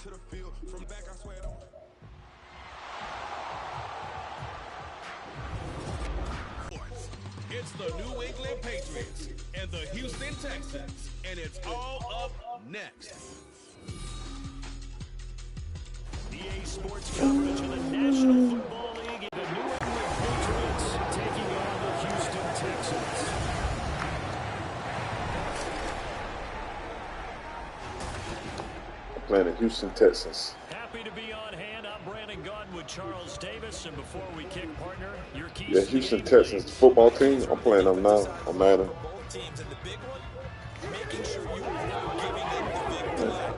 It's the New England Patriots and the Houston Texans, and it's all up next. EA Sports coverage of the National Football League and the New England Patriots taking on the Houston Texans. Playing the Houston Texans. Happy to be on hand. I'm Brandon Gordon with Charles Davis, and before we kick, partner, your keys. Yeah, Houston Texans football team. I'm playing them now on Madden. Making sure you are not giving them the big play.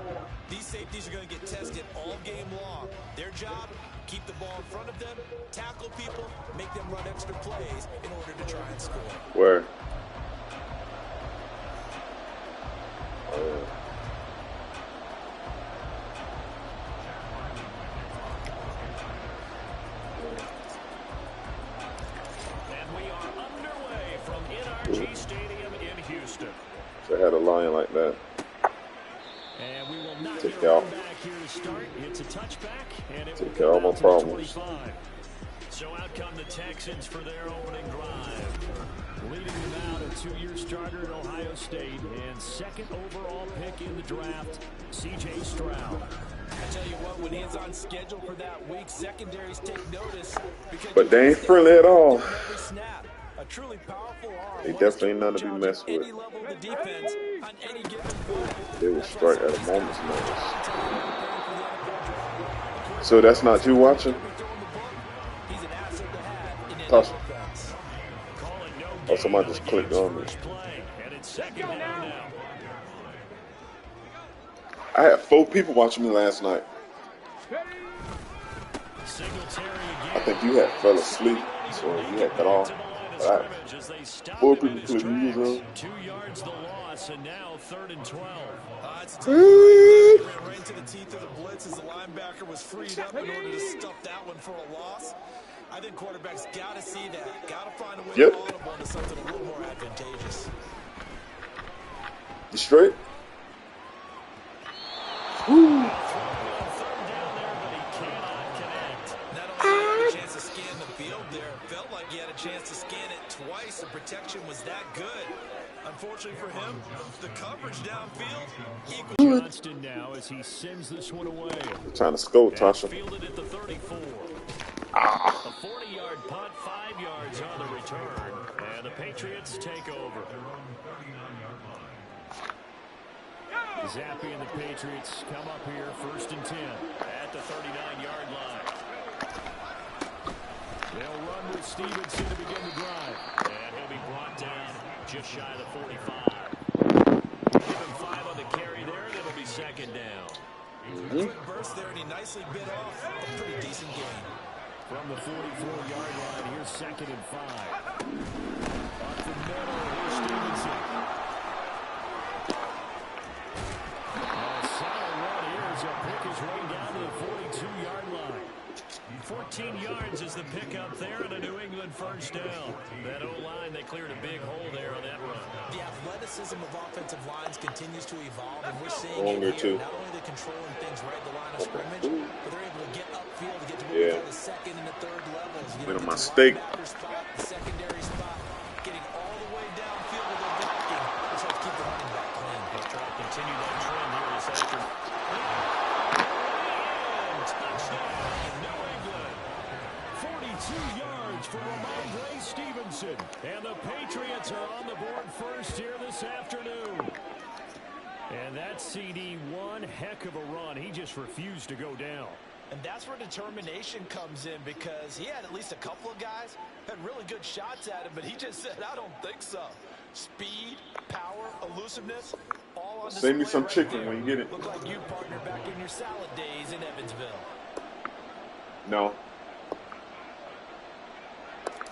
These safeties are going to get tested all game long. Their job, keep the ball in front of them, tackle people, make them run extra plays in order to try and score. Where? Oh, yeah. And we are underway from NRG Stadium in Houston. They had a line like that. And we will not Take get out. back here to start. It's a touchback, and it Take will all come my out to the problems. 25. So out come the Texans for their opening drive. Leading them out, a two-year starter at Ohio State and second overall pick in the draft, C.J. Stroud. I tell you what, when he's on schedule for that week, secondaries take notice. But they ain't friendly at all. Every snap, a truly powerful arm. They definitely none to be messed with. Any level of the defense on any given play. They will strike at a moment's notice. So that's not you watching? He's an asset to have in any Toss. offense. Oh, somebody just clicked on me. And it's second down now. I had 4 people watching me last night. I think you had fell asleep, so you had got off. But I had 4 people put views on. 2 yards the loss, and now 3rd and 12. Ran right into the teeth of the blitz as the linebacker was freed up in order to stuff that one for a loss. I think quarterbacks got to see that. Got to find a way to audible into something a little more advantageous. You straight? Woo. Not only did he have a chance to scan the field there, it felt like he had a chance to scan it twice. The protection was that good. Unfortunately for him, the coverage downfield equal. Johnston now as he sends this one away. Trying to score, Tasha. Fielded at the 34. A 40-yard punt, 5 yards on the return, and the Patriots take over. Zappy and the Patriots come up here 1st and 10 at the 39-yard line. They'll run with Stevenson to begin the drive, and he'll be brought down just shy of the 45. Give him 5 on the carry there, and it'll be second down. Quick burst there, and he nicely bit off a pretty decent game. From the 44-yard line, here's 2nd and 5. Up the middle, here's Stevenson. A solid run here as he'll pick his way down to the 42-yard line. 14 yards is the pickup there, and a New England first down. That O-line, they cleared a big hole there on that run. The athleticism of offensive lines continues to evolve, and we're seeing it here. Not only are they controlling things right at the line of scrimmage, but they're able to get upfield to get to what we call the second and the third levels. Made a mistake. The secondary spot, getting all the way downfield with their blocking, which helps keep the running back clean. They'll try to continue that trend here this afternoon. Touchdown, New England. 42 yards for Ramondre Stevenson. And the Patriots are on the board first here this afternoon. And that CD, one heck of a run. He just refused to go down. And that's where determination comes in, because he had at least a couple of guys had really good shots at him, but he just said, I don't think so. Speed, power, elusiveness, all on display. Save me some right chicken there. when you get it. Look like you, partner, back in your salad days in Evansville. No.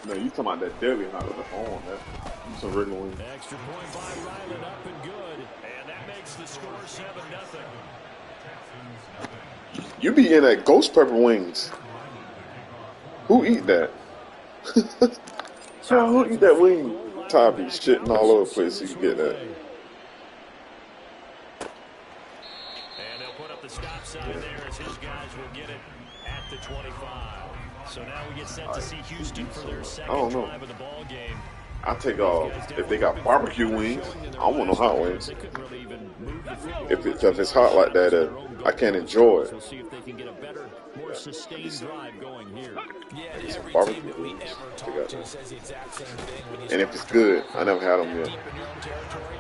No, you talking about that deli hot with the phone. That's some regular wings. Extra point by Ryland, up and good. And that makes the score 7-0. You be in that ghost pepper wings. Who eat that? So who eat that wing? Ty be shitting all over the place so you can get that. And they'll put up the stop sign there as his guys will get it at the 25. So now we get set to see Houston for their second drive of the ball game. I take if they got barbecue wings, I want no hot wings. If it's hot like that, I can't enjoy it. We'll see if they can get a better, more sustained drive going here. Yeah, every barbecue team that we wings. ever talk to says the exact same thing. When you And if it's good, I never had them yet. deep in your own territory,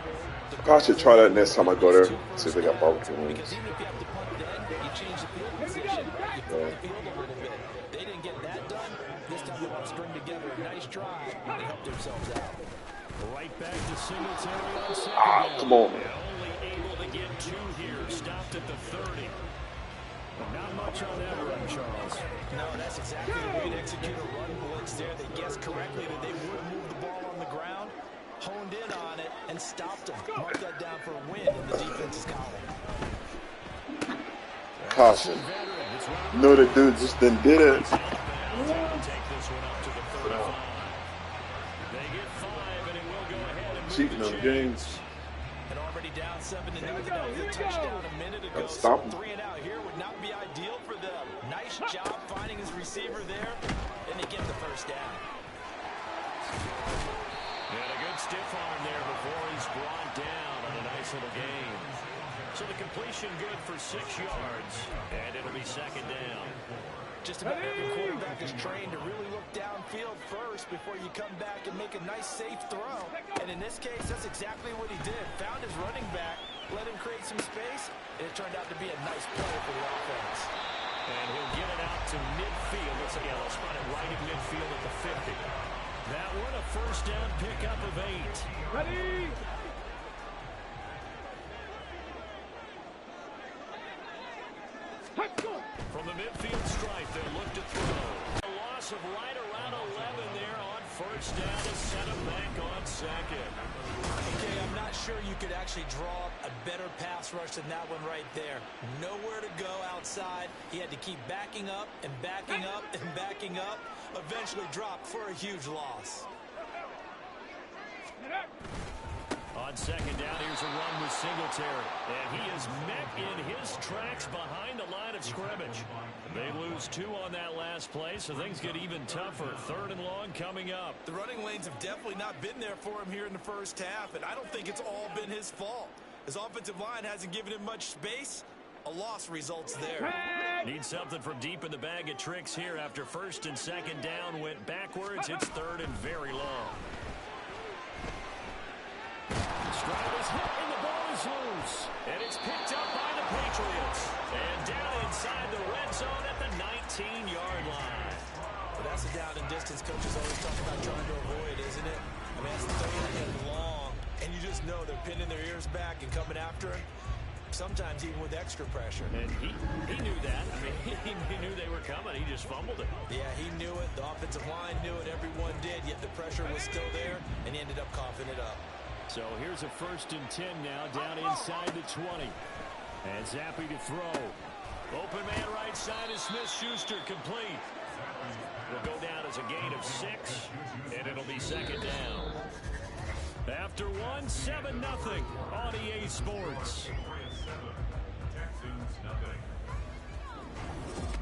I probably should try that next time I go there. See if they got barbecue wings. because even if you have to punt then, you change the field position, right? You punt the field a little bit. They didn't get that done. This time they want to string together a nice drive and help themselves out. Right back to Singletary on second down. Come on, man. Only able to get 2 here. Stopped at the 30. Not much on that run, Charles. No, that's exactly the way to execute a run blitz there. They guessed correctly that they would move the ball on the ground, honed in on it, and stopped them. Mark that down for a win in the defense's column. Caution. No, the dude just didn't did it. Take this one up to the 35. They get 5, and it will go ahead and move Cheating the on the chains. games. And already down 7-0. That was a touchdown a minute ago. Stop him. 3 and out here would not be ideal for them. Nice job finding his receiver there, and they get the first down. And a good stiff arm there before he's brought down on a nice little gain. So the completion good for 6 yards, and it'll be second down. Just about every quarterback is trained to really look downfield first before you come back and make a nice, safe throw. And in this case, that's exactly what he did. Found his running back, let him create some space, and it turned out to be a nice play for the offense. And he'll get it out to midfield. Let's see, they'll spot it right at midfield at the 50. That one a first down pickup of 8. Ready? From the midfield stripe, they'll look to throw. A loss of right around 11 there on first down to set him back on second. Okay, I'm not sure you could actually draw up a better pass rush than that one right there. Nowhere to go outside. He had to keep backing up and backing up and backing up. Eventually dropped for a huge loss. On second down, here's a run with Singletary. And he is met in his tracks behind the line of scrimmage. They lose 2 on that last play, so things get even tougher. 3rd and long coming up. The running lanes have definitely not been there for him here in the first half, and I don't think it's all been his fault. His offensive line hasn't given him much space. A loss results there. Need something from deep in the bag of tricks here after first and second down went backwards. It's 3rd and very long. Stride is hit and the ball is loose. And it's picked up by the Patriots. And down inside the red zone at the 19-yard line. But that's a down and distance coaches always talk about trying to avoid, isn't it? I mean, that's 3rd and long. And you just know they're pinning their ears back and coming after him. Sometimes even with extra pressure. And he knew that. I mean, he knew they were coming. He just fumbled it. Yeah, he knew it. The offensive line knew it. Everyone did. Yet the pressure was still there, and he ended up coughing it up. So here's a 1st and 10 now, down inside the 20. And Zappi to throw. Open man right side is Smith-Schuster, complete. Will go down as a gain of 6, and it'll be second down. After 1, 7-0 on EA Sports.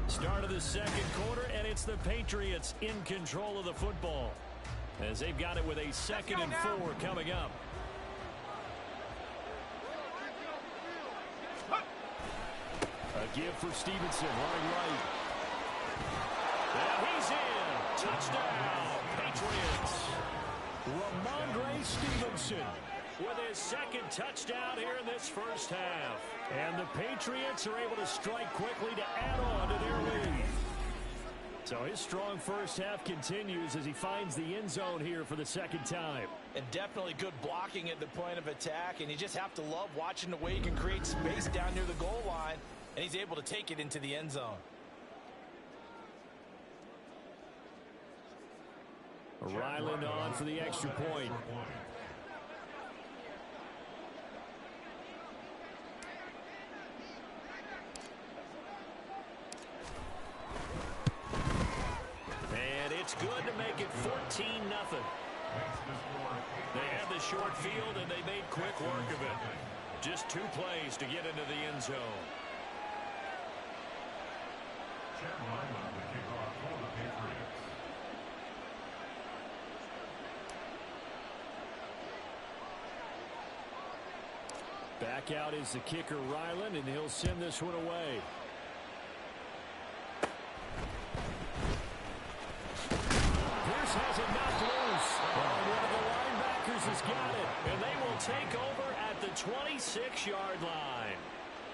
Start of the second quarter, and it's the Patriots in control of the football as they've got it with a 2nd and 4 coming up. A give for Stevenson, running right. And he's in. Touchdown, Patriots. Ramondre Stevenson with his 2nd touchdown here in this first half. And the Patriots are able to strike quickly to add on to their lead. So his strong first half continues as he finds the end zone here for the 2nd time. And definitely good blocking at the point of attack. And you just have to love watching the way he can create space down near the goal line. And he's able to take it into the end zone. Ryland on for the extra point. And it's good to make it 14-0. They had the short field and they made quick work of it. Just 2 plays to get into the end zone. Back out is the kicker, Ryland, and he'll send this one away. Pierce has it knocked loose. One of the linebackers has got it, and they will take over at the 26-yard line.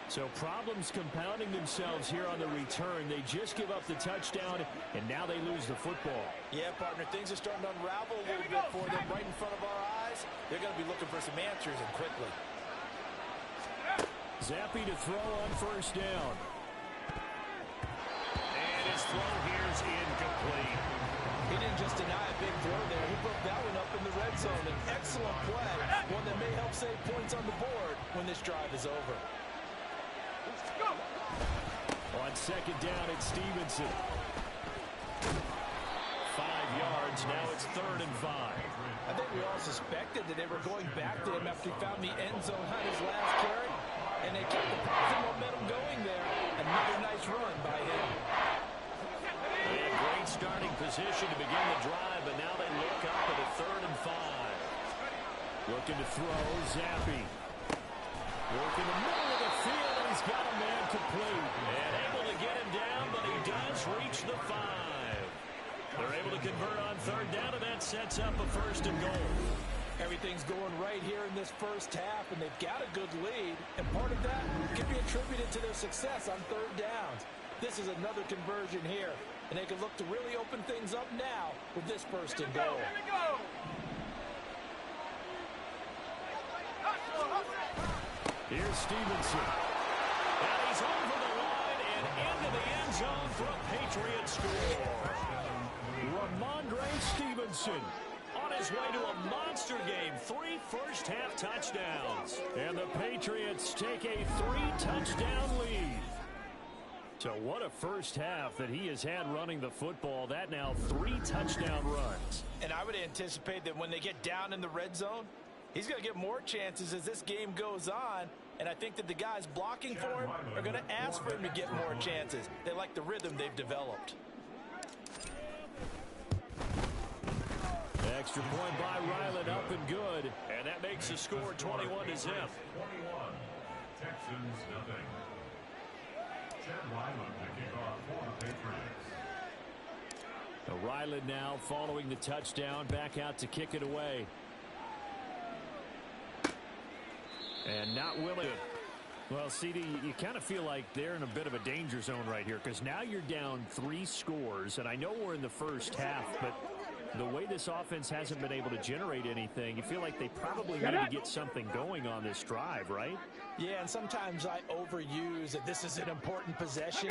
So problems compounding themselves here on the return. They just give up the touchdown, and now they lose the football. Yeah, partner, things are starting to unravel a little bit for them right in front of our eyes. They're going to be looking for some answers, and quickly. Zappy to throw on first down. And his throw here is incomplete. He didn't just deny a big throw there. He broke that one up in the red zone. An excellent play, one that may help save points on the board when this drive is over. On second down, it's Stevenson. 5 yards. Now it's 3rd and 5. I think we all suspected that they were going back to him after he found the end zone on his last carry, and they kept the positive momentum going there. Another nice run by him. They had great starting position to begin the drive, but now they look up at a 3rd and 5. Looking to throw, Zappy. Working the middle of the field, and he's got a man complete. And able to get him down, but he does reach the 5. They're able to convert on 3rd down, and that sets up a 1st and goal. Everything's going right here in this first half, and they've got a good lead. And part of that can be attributed to their success on 3rd downs. This is another conversion here, and they can look to really open things up now with this 1st and goal. Here's Stevenson. And he's over the line and into the end zone for a Patriot score. Ramondre Stevenson on his way to a monster game. 3 first-half touchdowns. And the Patriots take a 3-touchdown lead. So what a first half that he has had running the football. That now 3 touchdown runs. And I would anticipate that when they get down in the red zone, he's going to get more chances as this game goes on. And I think that the guys blocking for him are going to ask for him to get more chances. They like the rhythm they've developed. Extra point by Ryland, up and good. And that makes the score 21-0. 21. Texans nothing. Chad Ryland to kick off for the Patriots. Ryland now following the touchdown, back out to kick it away. And not willing. Well, CD, you kind of feel like they're in a bit of a danger zone right here, because now you're down 3 scores, and I know we're in the first half, but the way this offense hasn't been able to generate anything, you feel like they probably need to get something going on this drive, right? Yeah, and sometimes I overuse that this is an important possession.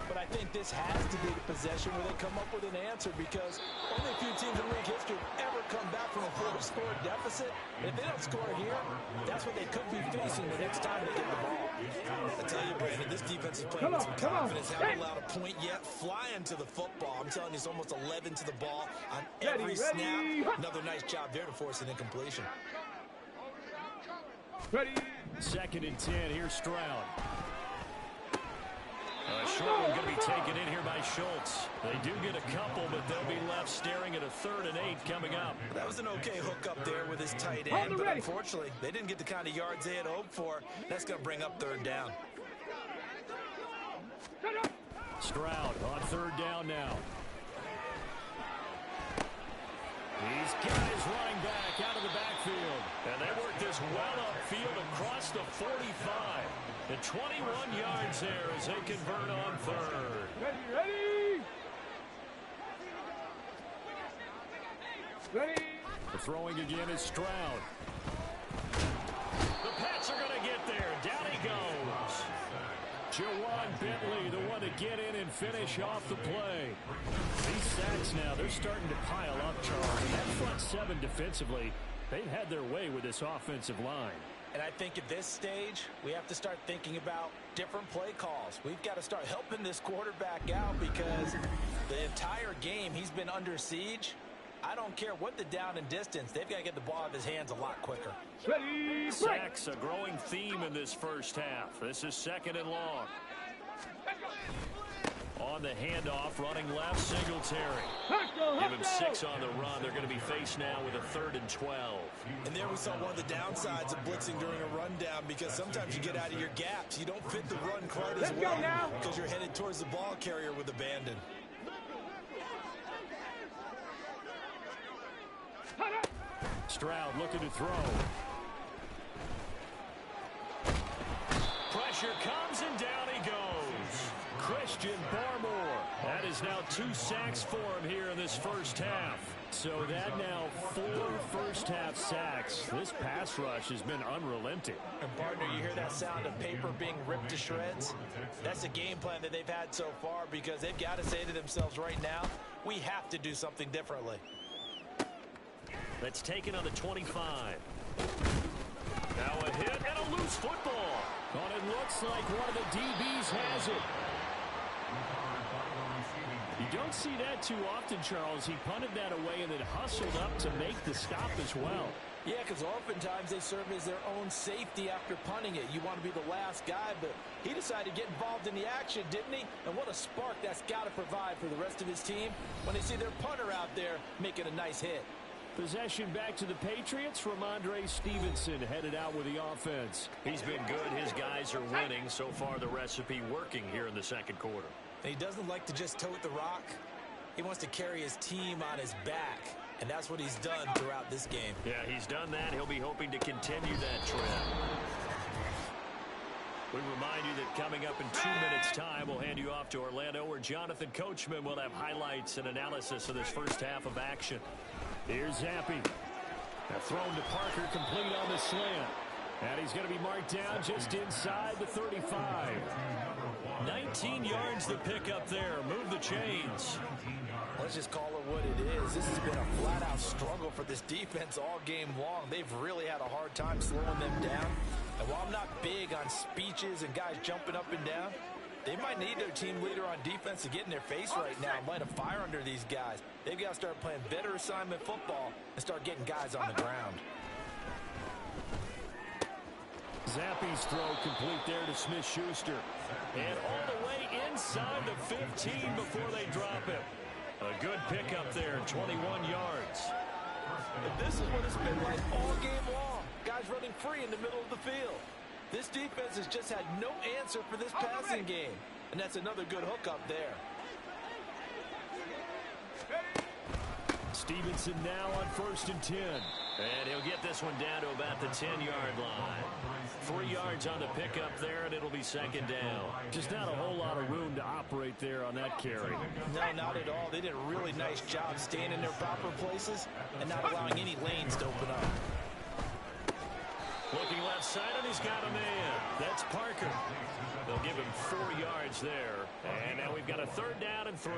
But I think this has to be the possession where they come up with an answer, because only a few teams in league history have ever come back from a 4-score deficit. And if they don't score here, that's what they could be facing the next time they get the ball. I tell you, Brandon, this defense is playing with some confidence. Haven't allowed a point yet. Flying to the football. I'm telling you, it's almost 11 to the ball on every snap. Another nice job there to force an incompletion. Ready. 2nd and 10. Here's Stroud. Short one going to be taken in here by Schultz. They do get a couple, but they'll be left staring at a 3rd and 8 coming up. That was an okay hook up there with his tight end, but unfortunately, they didn't get the kind of yards they had hoped for. That's going to bring up 3rd down. Stroud on 3rd down now. These guys running back out of the backfield. And they work this well upfield across the 45. The 21 yards there as they convert on 3rd. Ready. The throwing again is Stroud. The Pats are going to get there. Down he goes. Jawan Bentley, the one to get in and finish off the play. These sacks now, they're starting to pile up, Charles. And that front 7 defensively, they've had their way with this offensive line. And I think at this stage, we have to start thinking about different play calls. We've got to start helping this quarterback out, because the entire game he's been under siege. I don't care what the down and distance. They've got to get the ball out of his hands a lot quicker. Ready. Sacks, a growing theme in this first half. This is 2nd and long. On on the handoff, running left, Singletary. Give him 6 on the run. They're going to be faced now with a 3rd and 12. And there we saw one of the downsides of blitzing during a rundown, because sometimes you get out of your gaps. You don't fit the run quite as well because you're headed towards the ball carrier with abandon. Stroud looking to throw. Pressure comes and down he goes. Christian Barmore. That is now 2 sacks for him here in this first half. So that now 4 first-half sacks. This pass rush has been unrelenting. And partner, you hear that sound of paper being ripped to shreds? That's the game plan that they've had so far, because they've got to say to themselves right now, we have to do something differently. That's taken on the 25. Now a hit and a loose football. But it looks like one of the DBs has it. You don't see that too often, Charles. He punted that away and then hustled up to make the stop as well. Yeah, because oftentimes they serve as their own safety after punting it. You want to be the last guy, but he decided to get involved in the action, didn't he? And what a spark that's got to provide for the rest of his team when they see their punter out there making a nice hit. Possession back to the Patriots. Ramondre Stevenson headed out with the offense. He's been good. His guys are winning. So far, the recipe working here in the second quarter. And he doesn't like to just tote the rock. He wants to carry his team on his back. And that's what he's done throughout this game. Yeah, he's done that. He'll be hoping to continue that trend. We remind you that coming up in 2 minutes' time, we'll hand you off to Orlando, where Jonathan Coachman will have highlights and analysis of this first half of action. Here's Zappi. Now thrown to Parker, complete on the slant. And he's going to be marked down just inside the 35. 19 yards to pick up there. Move the chains. Let's just call it what it is. This has been a flat-out struggle for this defense all game long. They've really had a hard time slowing them down. And while I'm not big on speeches and guys jumping up and down, they might need their team leader on defense to get in their face right now and light a fire under these guys. They've got to start playing better assignment football and start getting guys on the ground. Zappi's throw complete there to Smith-Schuster. And all the way inside the 15 before they drop it. A good pickup there, 21 yards. And this is what it's been like all game long. Guys running free in the middle of the field. This defense has just had no answer for this passing game. And that's another good hookup there. Stevenson now on 1st and 10. And he'll get this one down to about the 10-yard line. 3 yards on the pickup there, and it'll be 2nd down. Just not a whole lot of room to operate there on that carry. No, not at all. They did a really nice job staying in their proper places and not allowing any lanes to open up. Looking left side, and he's got a man. That's Parker. They'll give him 4 yards there. And now we've got a 3rd down and 3.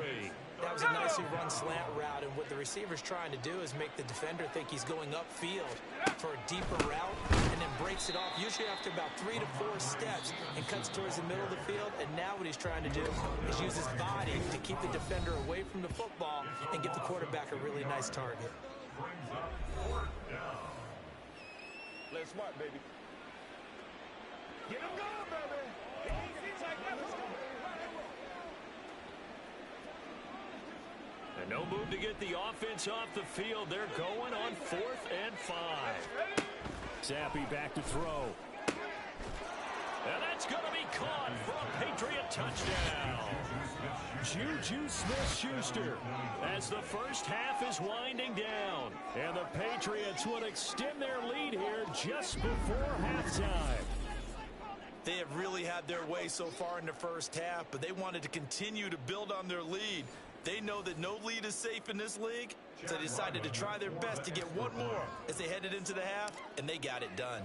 That was a nicely run slant route, and what the receiver's trying to do is make the defender think he's going upfield for a deeper route, and then breaks it off, usually after about 3 to 4 steps, and cuts towards the middle of the field. And now what he's trying to do is use his body to keep the defender away from the football and give the quarterback a really nice target. Play smart, baby. Get him going, baby. Let's go. And no move to get the offense off the field. They're going on 4th and 5. Zappi back to throw. And that's going to be caught for a Patriot touchdown. Juju Smith-Schuster as the first half is winding down. And the Patriots would extend their lead here just before halftime. They have really had their way so far in the first half, but they wanted to continue to build on their lead. They know that no lead is safe in this league, so they decided to try their best to get one more as they headed into the half, and they got it done.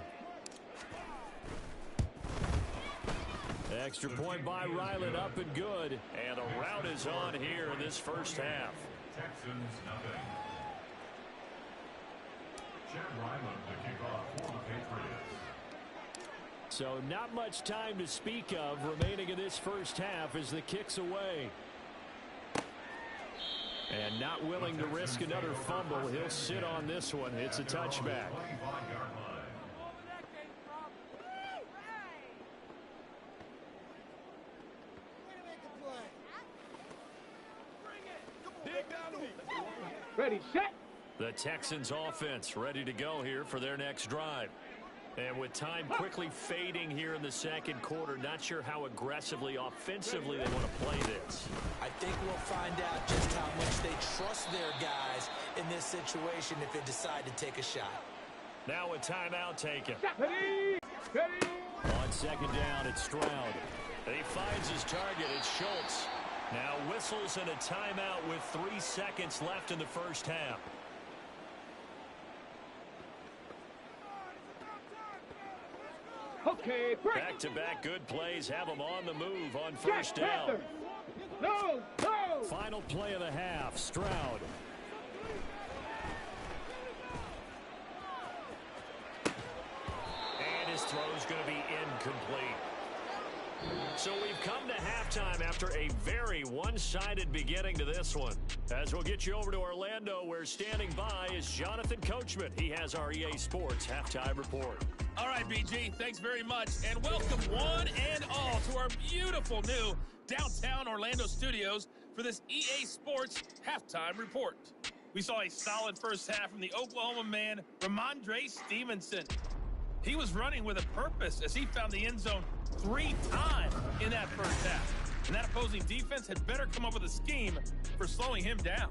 Extra point by Ryland, up and good. And a rout is on here in this first half. Texans nothing. Chad Ryland to kick off for the Patriots. So not much time to speak of remaining in this first half as the kick's away. And not willing to risk another fumble. He'll sit on this one. It's a touchback. Ready, set. The Texans offense ready to go here for their next drive. And with time quickly fading here in the second quarter, not sure how aggressively, offensively they want to play this. I think we'll find out just how much they trust their guys in this situation if they decide to take a shot. Now a timeout taken. Ready, ready. On second down, it's Stroud. And he finds his target. It's Schultz. Now whistles and a timeout with 3 seconds left in the first half. Okay, break. Back-to-back good plays have them on the move on first down. No, no. Final play of the half, Stroud. And his throw's going to be incomplete. So we've come to halftime after a very one-sided beginning to this one. As we'll get you over to Orlando, where standing by is Jonathan Coachman. He has our EA Sports Halftime Report. All right, BG, thanks very much. And welcome one and all to our beautiful new downtown Orlando studios for this EA Sports Halftime Report. We saw a solid first half from the Oklahoma man, Ramondre Stevenson. He was running with a purpose as he found the end zone 3 times in that first half. And that opposing defense had better come up with a scheme for slowing him down.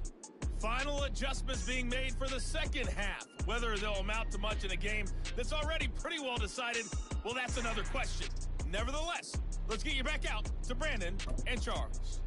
Final adjustments being made for the second half. Whether they'll amount to much in a game that's already pretty well decided, well, that's another question. Nevertheless, let's get you back out to Brandon and Charles.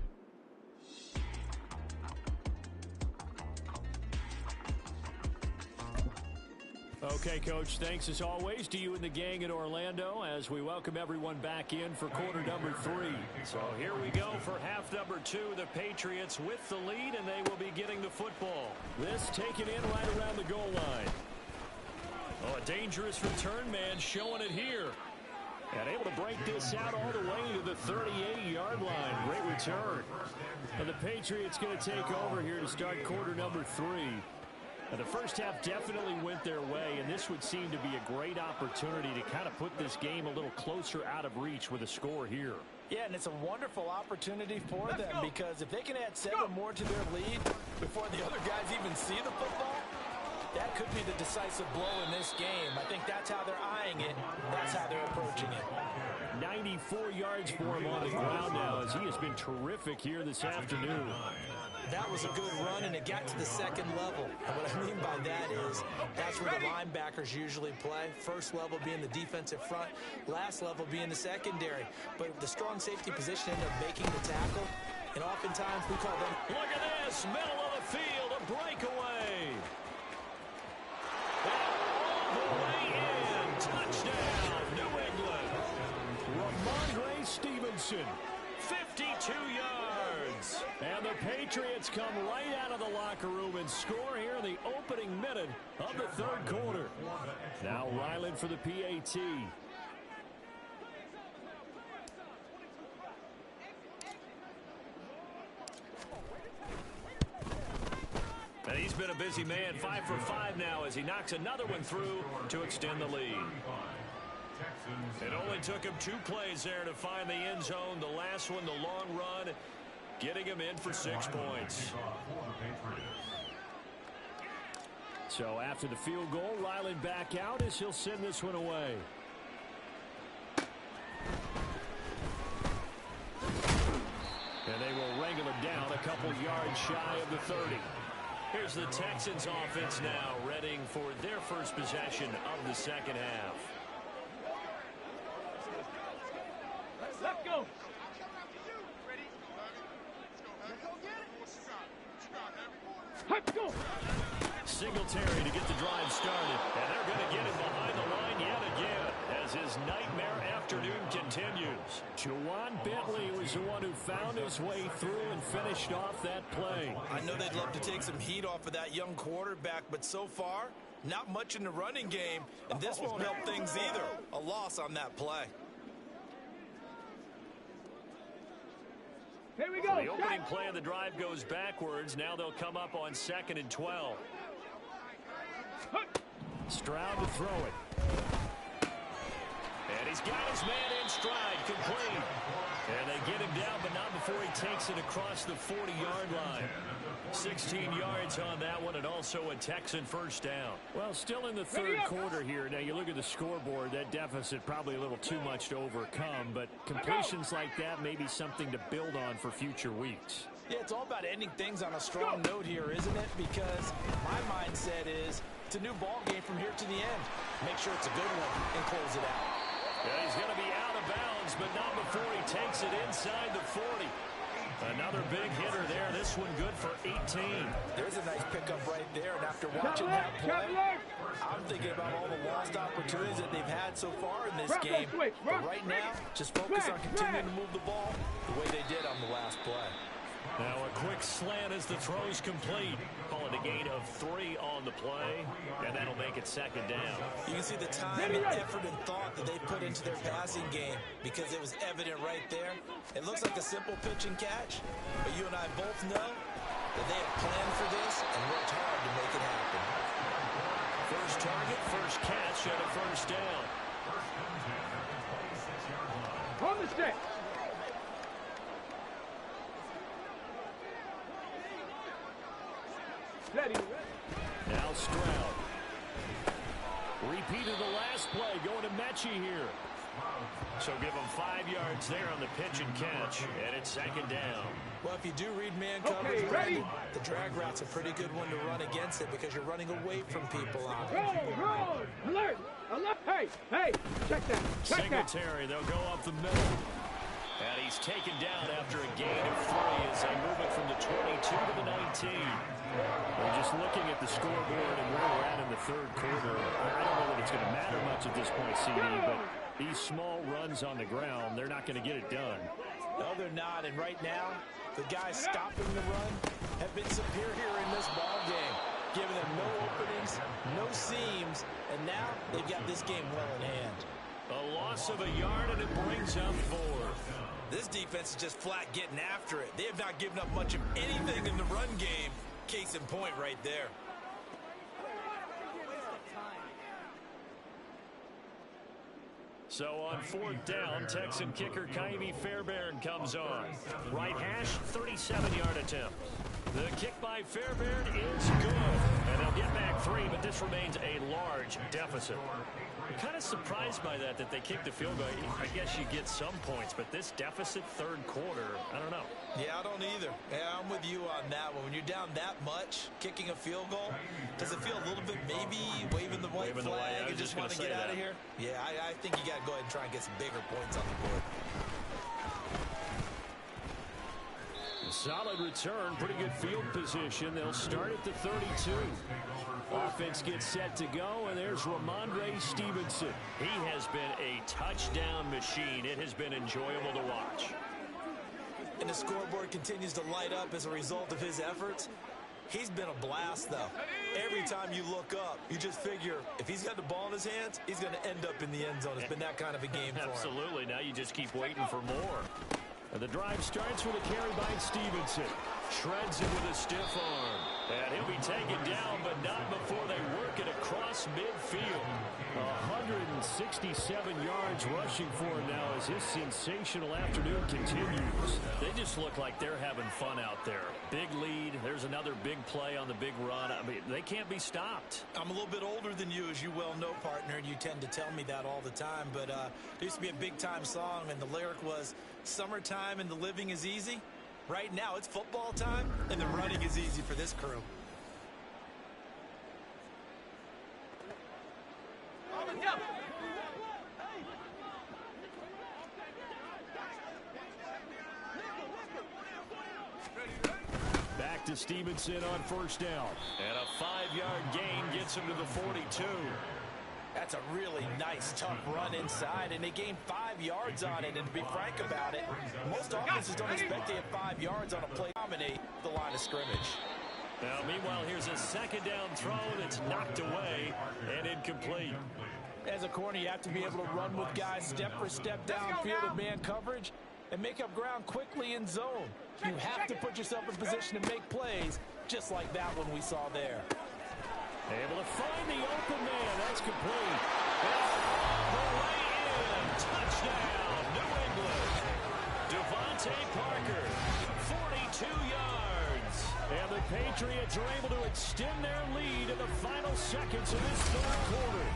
Okay, Coach, thanks as always to you and the gang in Orlando as we welcome everyone back in for quarter number 3. So here we go for half number 2. The Patriots with the lead, and they will be getting the football. This taken in right around the goal line. Oh, a dangerous return man showing it here. And able to break this out all the way to the 38-yard line. Great return. And the Patriots going to take over here to start quarter number 3. Now, the first half definitely went their way, and this would seem to be a great opportunity to kind of put this game a little closer out of reach with a score here. Yeah, and it's a wonderful opportunity for them because if they can add 7 more to their lead before the other guys even see the football, that could be the decisive blow in this game. I think that's how they're eyeing it. That's how they're approaching it. 94 yards for him on the ground now as he has been terrific here this afternoon. That was a good run, and it got to the second level. And what I mean by that is that's where the linebackers usually play. First level being the defensive front, last level being the secondary. But the strong safety position ended up making the tackle, and oftentimes we call them. Look at this, middle of the field, a breakaway. All the way in, touchdown, New England. Ramondre Stevenson, 52 yards. And the Patriots come right out of the locker room and score here in the opening minute of the third quarter. Now Ryland for the PAT. And he's been a busy man, 5 for 5 now as he knocks another one through to extend the lead. It only took him 2 plays there to find the end zone. The last one, the long run, getting him in for 6 points. So after the field goal, Ryland back out as he'll send this one away. And they will wrangle it down a couple yards shy of the 30. Here's the Texans offense now, readying for their first possession of the second half. Let's go. Let's go. Singletary to get the drive started, and they're going to get him behind the line yet again as his nightmare afternoon continues. Juwan Bentley was the one who found his way through and finished off that play. I know they'd love to take some heat off of that young quarterback, but so far, not much in the running game, and this won't help things either. A loss on that play. Here we So go. the opening play of the drive goes backwards. Now they'll come up on 2nd and 12. Stroud to throw it. And he's got his man in stride, complete. And they get him down, but not before he takes it across the 40-yard line. 16 yards on that one, and also a Texan first down. Well, still in the third quarter here. Now, you look at the scoreboard, that deficit probably a little too much to overcome, but completions like that may be something to build on for future weeks. Yeah, it's all about ending things on a strong note here, isn't it? Because my mindset is it's a new ball game from here to the end. Make sure it's a good one and close it out. Yeah, he's going to be out of bounds, but not before he takes it inside the 40. Another big hitter there. This one good for 18. There's a nice pickup right there. And after watching that play, I'm thinking about all the lost opportunities that they've had so far in this game. But right now, just focus on continuing to move the ball the way they did on the last play. Now a quick slant as the throw's complete. Calling a gain of 3 on the play, and that'll make it second down. You can see the time and effort and thought that they put into their passing game because it was evident right there. It looks like a simple pitch and catch, but you and I both know that they have planned for this and worked hard to make it happen. First target, first catch, and a first down. On the stick. Now Stroud. Repeated the last play, going to Mechie here. So give him 5 yards there on the pitch and catch, and it's second down. Well, if you do read man coverage, Brandon, the drag route's a pretty good one to run against it because you're running away from people on it. Roll! Alert! Alert! Hey! Check that! Singletary, they'll go up the middle. And he's taken down after a gain of 3 as they move it from the 22 to the 19. We're just looking at the scoreboard and where we're at in the third quarter. I don't know that it's going to matter much at this point, CD, but these small runs on the ground, they're not going to get it done. No, they're not. And right now, the guys stopping the run have been superior in this ball game, giving them no openings, no seams, and now they've got this game well in hand. A loss of a yard, and it brings up 4. This defense is just flat getting after it. They have not given up much of anything in the run game. Case in point right there. So on 4th down, Texan kicker Kaimi Fairbairn comes on. Right hash, 37-yard attempt. The kick by Fairbairn is good. And they'll get back 3, but this remains a large deficit. I'm kind of surprised by that they kicked the field goal. I guess you get some points, but this deficit third quarter, I don't know. Yeah, I don't either. Yeah, I'm with you on that one. When you're down that much, kicking a field goal, does it feel a little bit maybe waving the white flag and just want to get out of here? Yeah, I think you got to go ahead and try and get some bigger points on the board. A solid return, pretty good field position. They'll start at the 32. Offense gets set to go, and there's Ramondre Stevenson. He has been a touchdown machine. It has been enjoyable to watch. And the scoreboard continues to light up as a result of his efforts. He's been a blast, though. Every time you look up, you just figure if he's got the ball in his hands, he's going to end up in the end zone. It's been that kind of a game for him. Absolutely. Now you just keep waiting for more. And the drive starts with a carry by Stevenson. Shreds it with a stiff arm. And he'll be taken down, but not before they work it across midfield. 167 yards rushing for him now as his sensational afternoon continues. They just look like they're having fun out there. Big lead. There's another big play on the big run. I mean, they can't be stopped. I'm a little bit older than you, as you well know, partner, and you tend to tell me that all the time. But there used to be a big-time song, and the lyric was, "Summertime and the living is easy." Right now, it's football time, and the running is easy for this crew. Back to Stevenson on first down. And a 5-yard gain gets him to the 42. That's a really nice, tough run inside, and they gained 5 yards on it. And to be frank about it, most offenses don't expect to get 5 yards on a play dominate the line of scrimmage. Now, meanwhile, here's a second down throw that's knocked away and incomplete. As a corner, you have to be able to run with guys step for step downfield in man coverage and make up ground quickly in zone. You have to put yourself in position to make plays, just like that one we saw there. Able to find the open man. That's complete. The way in. Touchdown, New England. Devontae Parker, 42 yards. And the Patriots are able to extend their lead in the final seconds of this third quarter.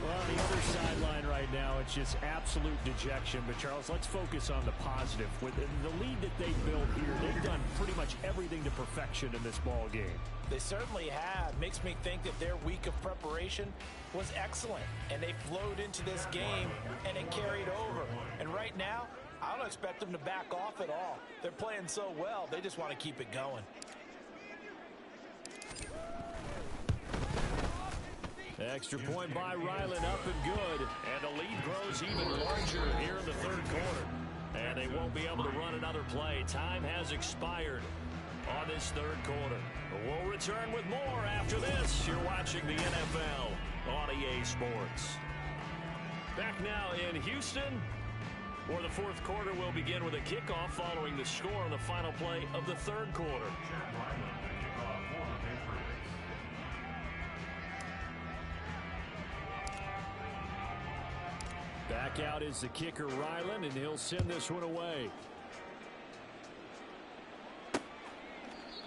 Well, on the other sideline right now, it's just absolute dejection. But, Charles, let's focus on the positive. With the lead that they built here, they've done pretty much everything to perfection in this ball game. They certainly have. Makes me think that their week of preparation was excellent. And they flowed into this game, and it carried over. And right now, I don't expect them to back off at all. They're playing so well, they just want to keep it going. Extra point by Ryland, up and good. And the lead grows even larger here in the third quarter. And they won't be able to run another play. Time has expired on this third quarter. We'll return with more after this. You're watching the NFL on EA Sports. Back now in Houston, where the fourth quarter will begin with a kickoff following the score on the final play of the third quarter. Back out is the kicker, Ryland, and he'll send this one away.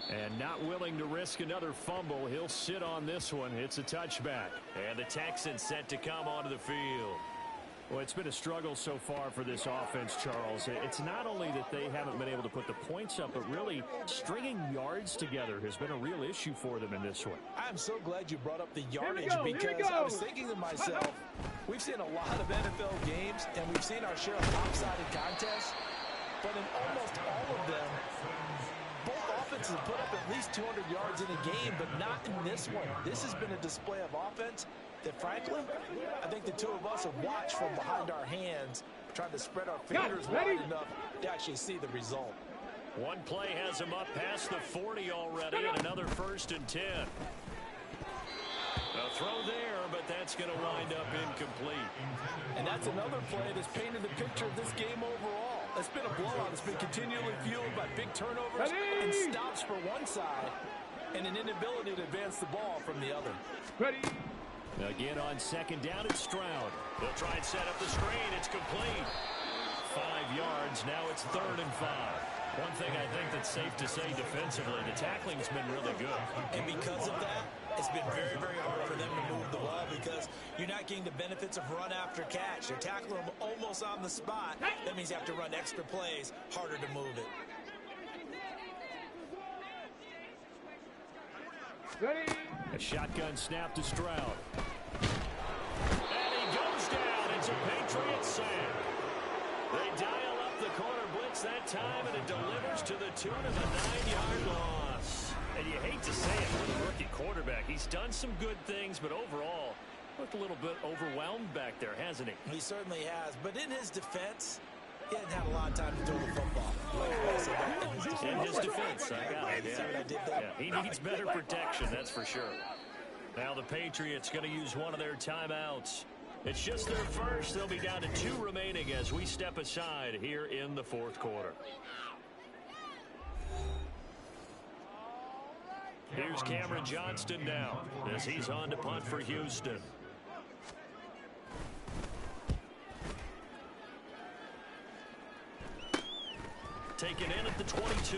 And not willing to risk another fumble, he'll sit on this one. It's a touchback. And the Texans set to come onto the field. Well, it's been a struggle so far for this offense, Charles. It's not only that they haven't been able to put the points up, but really stringing yards together has been a real issue for them in this one. I'm so glad you brought up the yardage because I was thinking to myself, we've seen a lot of NFL games, and we've seen our share of lopsided contests, but in almost all of them, both offenses have put up at least 200 yards in a game, but not in this one. This has been a display of offense that, frankly, I think the two of us have watched from behind our hands, trying to spread our fingers wide enough to actually see the result. One play has him up past the 40 already, and another 1st and 10. A throw there, but that's going to wind up incomplete. And that's another play that's painted the picture of this game overall. It's been a blowout. It's been continually fueled by big turnovers and stops for one side and an inability to advance the ball from the other. Again on second down, it's Stroud. They'll try and set up the screen. It's complete. 5 yards. Now it's 3rd and 5. One thing I think that's safe to say defensively, the tackling's been really good. And because of that, it's been very, very hard for them to move the ball because you're not getting the benefits of run after catch. They're tackling them almost on the spot. That means you have to run extra plays, harder to move it. A shotgun snap to Stroud. And he goes down. It's a Patriot sack. They dial up the corner blitz that time, and it delivers to the tune of a 9-yard loss. And you hate to say it for the rookie quarterback. He's done some good things, but overall, looked a little bit overwhelmed back there, hasn't he? He certainly has. But in his defense, he hasn't had a lot of time to throw the football. In his defense, I got it. Yeah, he needs better protection, that's for sure. Now the Patriots going to use one of their timeouts. It's just their first. They'll be down to 2 remaining as we step aside here in the fourth quarter. Here's Cameron Johnston now as he's on to punt for Houston. Taken in at the 22.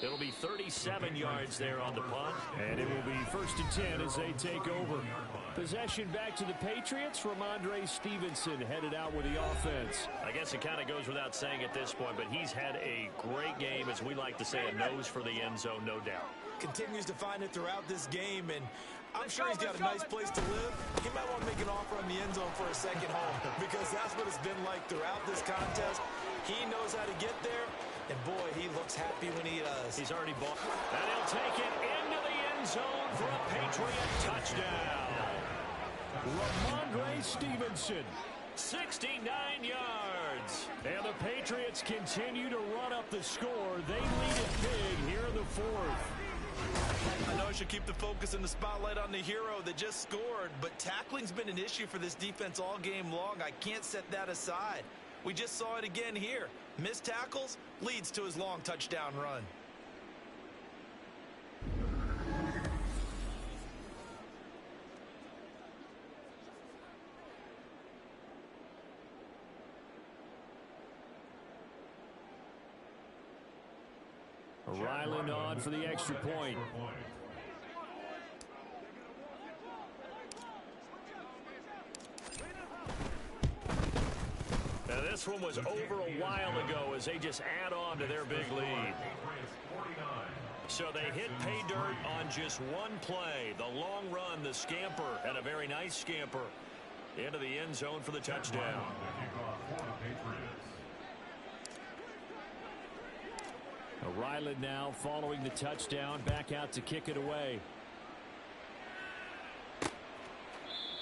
It'll be 37 yards there on the punt. And it will be 1st and 10 as they take over. Possession back to the Patriots. Ramondre Stevenson headed out with the offense. I guess it kind of goes without saying at this point, but he's had a great game, as we like to say, a nose for the end zone, no doubt. Continues to find it throughout this game, and I'm sure he's got a nice place to live. He might want to make an offer on the end zone for a second home because that's what it's been like throughout this contest. He knows how to get there, and boy, he looks happy when he does. He's already bought. And he'll take it into the end zone for a Patriot touchdown. Ramondre Stevenson, 69 yards. And the Patriots continue to run up the score. They lead it big here in the fourth. I know I should keep the focus and the spotlight on the hero that just scored, but tackling's been an issue for this defense all game long. I can't set that aside. We just saw it again here. Missed tackles leads to his long touchdown run. Ryland on for the extra point. Now this one was over a while ago as they just add on to their big lead. So they hit pay dirt on just one play. The long run, the scamper, and a very nice scamper into the end zone for the touchdown. Ryland now following the touchdown, back out to kick it away.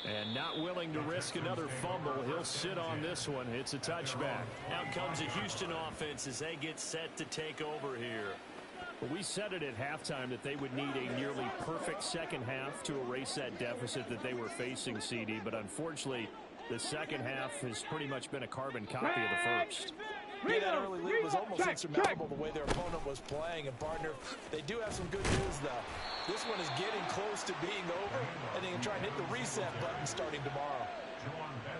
And not willing to risk another fumble. He'll sit on this one. It's a touchback. Now comes the Houston offense as they get set to take over here. Well, we said it at halftime that they would need a nearly perfect second half to erase that deficit that they were facing, CD. But unfortunately, the second half has pretty much been a carbon copy of the first. Yeah, that early lead was almost insurmountable the way their opponent was playing. And, partner, they do have some good news, though. This one is getting close to being over, and they can try and hit the reset button starting tomorrow.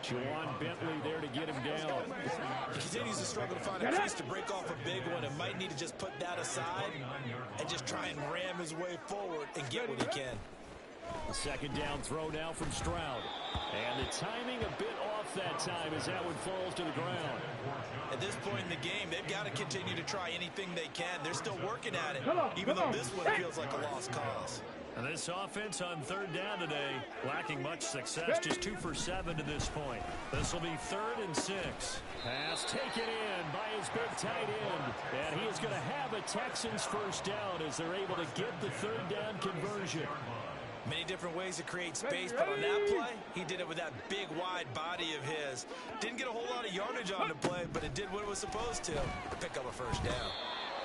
Juwan Bentley there to get him down. He continues to struggle to find a crease to break off a big one and might need to just put that aside and just try and ram his way forward and get what he can. The second down throw now from Stroud. And the timing a bit off that time as that one falls to the ground. At this point in the game, they've got to continue to try anything they can. They're still working at it, even though this one feels like a lost cause. And this offense on third down today, lacking much success, just 2 for 7 to this point. This will be 3rd and 6. Pass taken in by his big tight end. And he is going to have a Texans first down as they're able to get the third down conversion. Many different ways to create space, but on that play, he did it with that big, wide body of his. Didn't get a whole lot of yardage on the play, but it did what it was supposed to pick up a first down.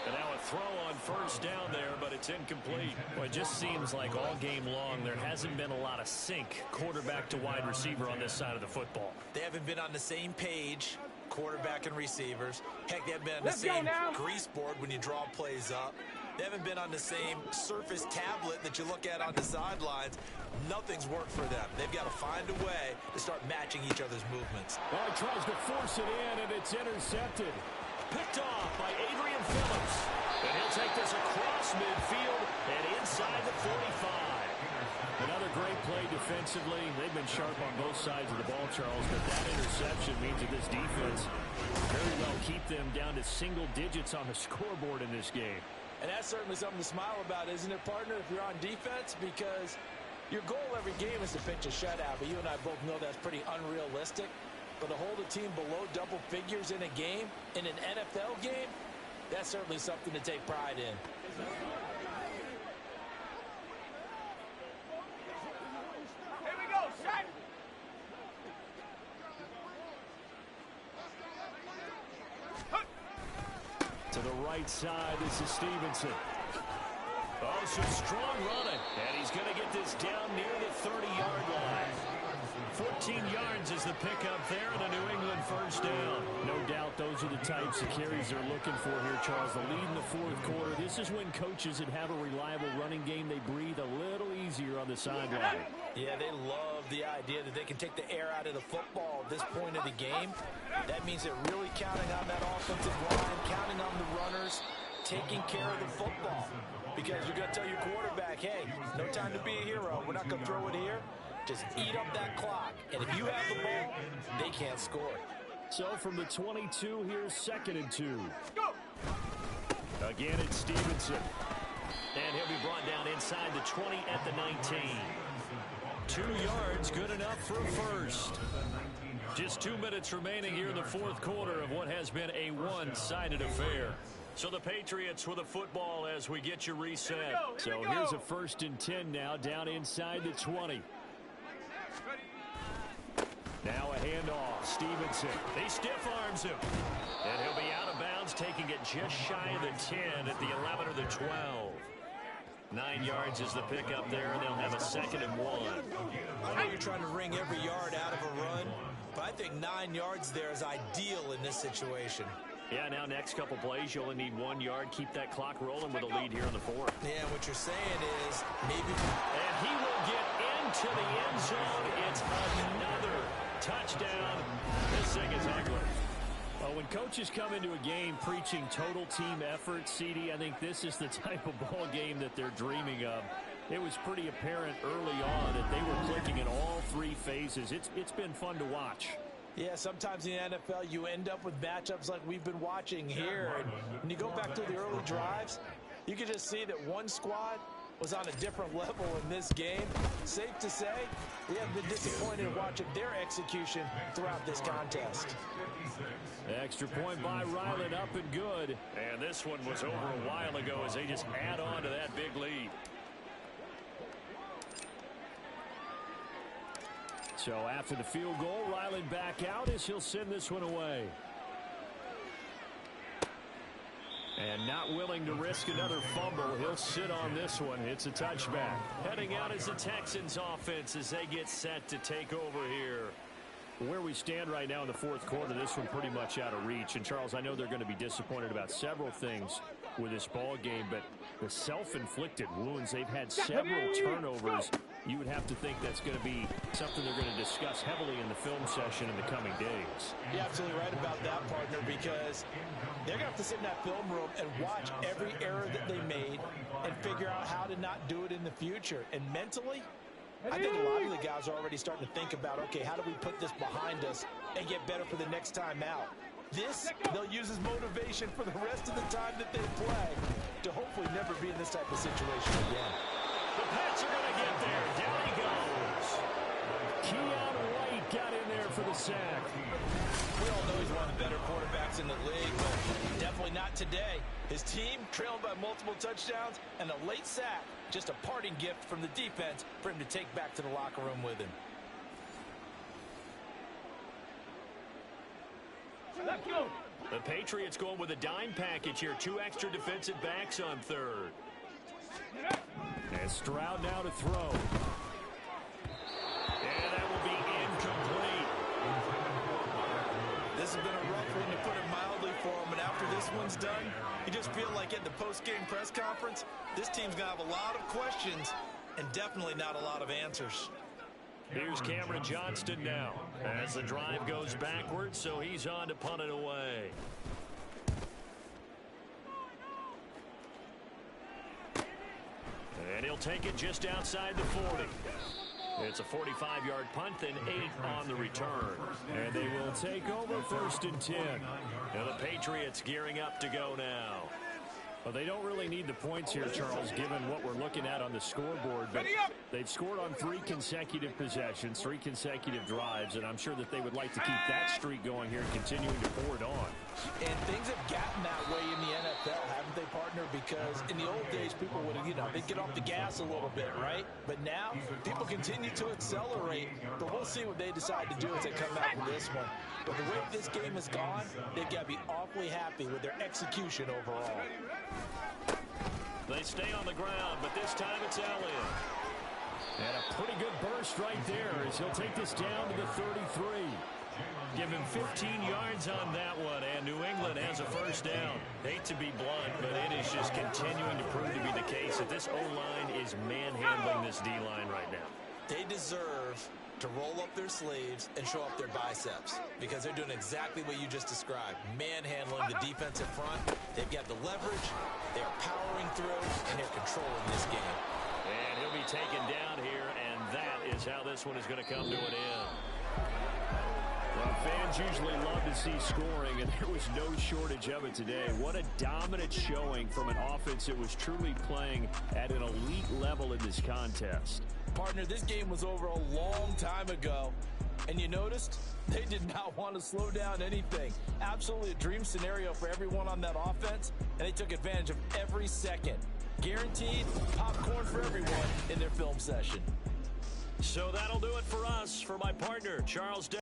And now a throw on first down there, but it's incomplete. Well, it just seems like all game long there hasn't been a lot of sync quarterback to wide receiver on this side of the football. They haven't been on the same page, quarterback and receivers. Heck, they haven't been on the same grease board when you draw plays up. They haven't been on the same surface tablet that you look at on the sidelines. Nothing's worked for them. They've got to find a way to start matching each other's movements. Well, he tries to force it in, and it's intercepted. Picked off by Adrian Phillips. And he'll take this across midfield and inside the 45. Another great play defensively. They've been sharp on both sides of the ball, Charles, but that interception means that this defense very well keep them down to single digits on the scoreboard in this game. And that's certainly something to smile about, isn't it, partner, if you're on defense? Because your goal every game is to pitch a shutout, but you and I both know that's pretty unrealistic. But to hold a team below double figures in a game, in an NFL game, that's certainly something to take pride in. Here we go, shot! To the right side, this is Stevenson. Oh, some strong running. And he's going to get this down near the 30-yard line. 14 yards is the pickup there, and a New England first down. No doubt those are the types of carries they're looking for here, Charles. The lead in the fourth quarter. This is when coaches that have a reliable running game, they breathe a little easier on the sideline. Yeah, they love the idea that they can take the air out of the football at this point of the game. That means they're really counting on that offensive line, counting on the runners, taking care of the football. Because you're going to tell your quarterback, hey, no time to be a hero. We're not going to throw it here. Just eat up that clock. And if you have the ball, they can't score. So from the 22, here's 2nd and 2. Again, it's Stevenson. And he'll be brought down inside the 20 at the 19. 2 yards, good enough for a first. Just 2 minutes remaining here in the fourth quarter of what has been a one-sided affair. So the Patriots with a football as we get you reset. So here's a 1st and 10 now down inside the 20. Now a handoff. Stevenson. He stiff arms him. And he'll be out of bounds, taking it just shy of the 10 at the 11 or the 12. 9 yards is the pickup there, and they'll have a 2nd and 1. I know you're trying to wring every yard out of a run, but I think 9 yards there is ideal in this situation. Yeah, now next couple plays, you only need 1 yard. Keep that clock rolling with a lead here in the fourth. Yeah, what you're saying is maybe... And he will get into the end zone. It's another touchdown. This thing is ugly. When coaches come into a game preaching total team effort, CD, I think this is the type of ball game that they're dreaming of. It was pretty apparent early on that they were clicking in all three phases. It's been fun to watch. Yeah, sometimes in the NFL you end up with matchups like we've been watching here. And when you go back to the early drives, you can just see that one squad was on a different level in this game. Safe to say, we have been disappointed in watching their execution throughout this contest. Extra point by Ryland, up and good. And this one was over a while ago as they just add on to that big lead. So after the field goal, Ryland back out as he'll send this one away. And not willing to risk another fumble, he'll sit on this one. It's a touchback. Heading out is the Texans offense as they get set to take over here. Where we stand right now in the fourth quarter, this one pretty much out of reach. And Charles, I know they're going to be disappointed about several things with this ball game, but the self-inflicted wounds, they've had several turnovers. You would have to think that's going to be something they're going to discuss heavily in the film session in the coming days. You're absolutely right about that, partner, because they're going to have to sit in that film room and watch every error that they made and figure out how to not do it in the future. And mentally, I think a lot of the guys are already starting to think about, okay, how do we put this behind us and get better for the next time out? This, they'll use as motivation for the rest of the time that they play to hopefully never be in this type of situation again. The Pats are going to get there. Down he goes. Keon White got in there for the sack. We all know he's one of the better quarterbacks in the league, but definitely not today. His team trailing by multiple touchdowns and a late sack. Just a parting gift from the defense for him to take back to the locker room with him. Let's go. The Patriots going with a dime package here. 2 extra defensive backs on third. And Stroud now to throw. And that will be incomplete. This has been a rough one, to put it mildly, for him. And after this one's done, you just feel like at the post-game press conference, this team's going to have a lot of questions and definitely not a lot of answers. Here's Cameron Johnston now as the drive goes backwards, so he's on to punt it away. And he'll take it just outside the 40. It's a 45-yard punt, then 8 on the return. And they will take over 1st and 10. Now the Patriots gearing up to go now. Well, they don't really need the points here, Charles, given what we're looking at on the scoreboard. But they've scored on 3 consecutive possessions, 3 consecutive drives, and I'm sure that they would like to keep that streak going here and continuing to pour it on. And things have gotten that way in the NFL, haven't they, partner? Because in the old days, people would, they'd get off the gas a little bit, right? But now, people continue to accelerate, but we'll see what they decide to do as they come out with this one. But the way this game has gone, they've got to be awfully happy with their execution overall. They stay on the ground, but this time it's Elliott. And a pretty good burst right there as he'll take this down to the 33. Give him 15 yards on that one, and New England has a first down. Hate to be blunt, but it is just continuing to prove to be the case that this O-line is manhandling this D-line right now. They deserve to roll up their sleeves and show up their biceps because they're doing exactly what you just described, manhandling the defensive front. They've got the leverage, they're powering through, and they're controlling this game. And he'll be taken down here, and that is how this one is going to come to an end. Well, fans usually love to see scoring, and there was no shortage of it today. What a dominant showing from an offense that was truly playing at an elite level in this contest. Partner, this game was over a long time ago, and you noticed they did not want to slow down anything. Absolutely a dream scenario for everyone on that offense, and they took advantage of every second. Guaranteed popcorn for everyone in their film session. So that'll do it for us. For my partner, Charles